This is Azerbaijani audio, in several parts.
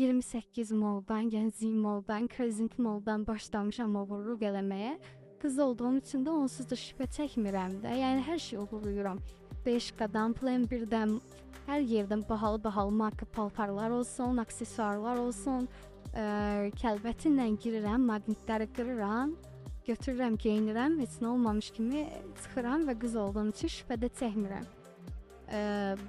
28 moldan, Gənclik moldan, Crescent moldan başlamışam oğurluq eləməyə. Qız olduğum üçün də onsuz da şübhə çəkmirəm də. Yəni hər şey oğurluyuram. Bershkadan, Plan 1-dən, hər yerdən bahalı-bahalı marka paltarlar olsun, aksesuarlar olsun. Kəlbətinlə girirəm, maqnitləri qırıram, götürürəm, geyinirəm, heç nə olmamış kimi çıxıram və qız olduğum üçün şübhə də çəkmirəm.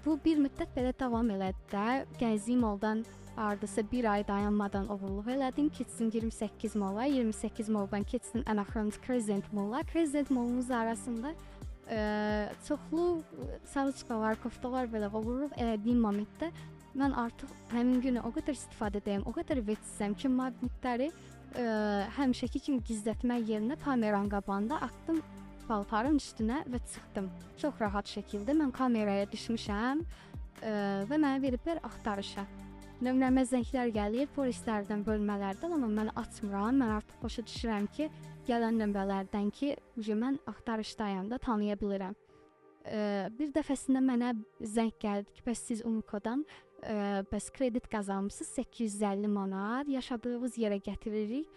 Bu bir müddət belə davam elədi də. Gənclik moldan hardasa bir ay dayanmadan oğurluq elədim. Keçdim 28 mola, 28 moldan keçdim Anaxront Crescent mola. Crescent molumuz arasında çoxlu sarıçkalar, koftalar belə oğurluq elədiyim momentdə mən artıq həmin günü o qədər istifadə edəyəm, o qədər vetsizəm ki, maqnitləri həmişəki kimi gizlətmək yerinə kameranın qabağında atdım paltarın üstünə və çıxdım. Çox rahat şəkildə mən kameraya düşmüşəm və mənə veriblər axtarışa. Nömrəmə zənglər gəlir, polislərdən, bölmələrdən, amma mən açmıram. Mən artıq başa düşürəm ki, gələn nömrələrdən ki, mən axtarışdayam da tanıya bilirəm. Bir dəfəsində mənə zəng gəldi ki, bəs siz Umikodan bəs kredit qazanmısınız 850 manat, yaşadığınız yerə gətiririk.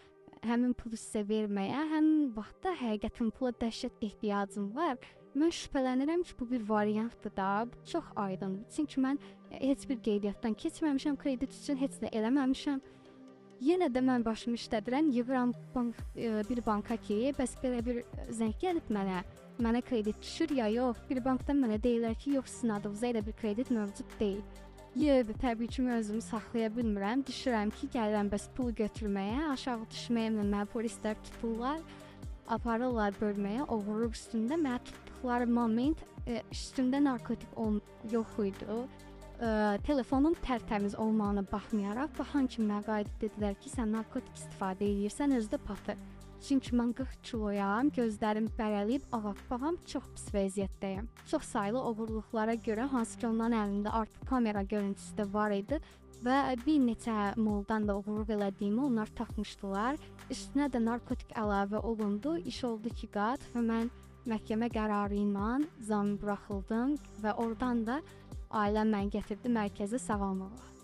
Həmin pulu sizə verməyə, həmin vaxtda həqiqətən pula dəhşət ehtiyacım var. Mən şübhələnirəm ki, bu bir variantdır da, bu çox aydındır. Çünki mən heç bir qeydiyyatdan keçməmişəm, kredit üçün heç nə eləməmişəm. Yenə də mən başımı işlədirəm, yığıram bir banka ki, bəs belə bir zəng gəlib mənə kredit düşür ya yox. Bir bankdan mənə deyirlər ki, yox, sizin adınıza elə bir kredit mövcud deyil. Təbii ki, özümü saxlaya bilmirəm. Düşürəm ki, gəlirəm bəs pulu götürməyə, aşağı düşməyimlə mənə polislər tuturlar, aparırlar bölməyə, oğurluq üstündə. Mənə tutduqları moment üstündə narkotik yox idi. Telefonun tərtəmiz olmağına baxmayaraq, baxan kimi mənə qayıdıb dedilər ki, sən narkotik istifadə edirsən, özü də patı. Çünki mən 40 kiloyam, gözlərim bərəliyib, ağappağam, çox pis vəziyyətdəyəm. Çox saylı oğurluqlara görə, hansı ki onların əlində artıq kamera görüntüsü də var idi və bir neçə moldan da oğurluq elədiyimi onlar tapmışdılar. Üstünə də narkotik əlavə olundu, iş oldu 2 qat və mən məhkəmə qərarı ilə zamin buraxıldım və oradan da ailəm məni gətirdi mərkəzə sağalmağa.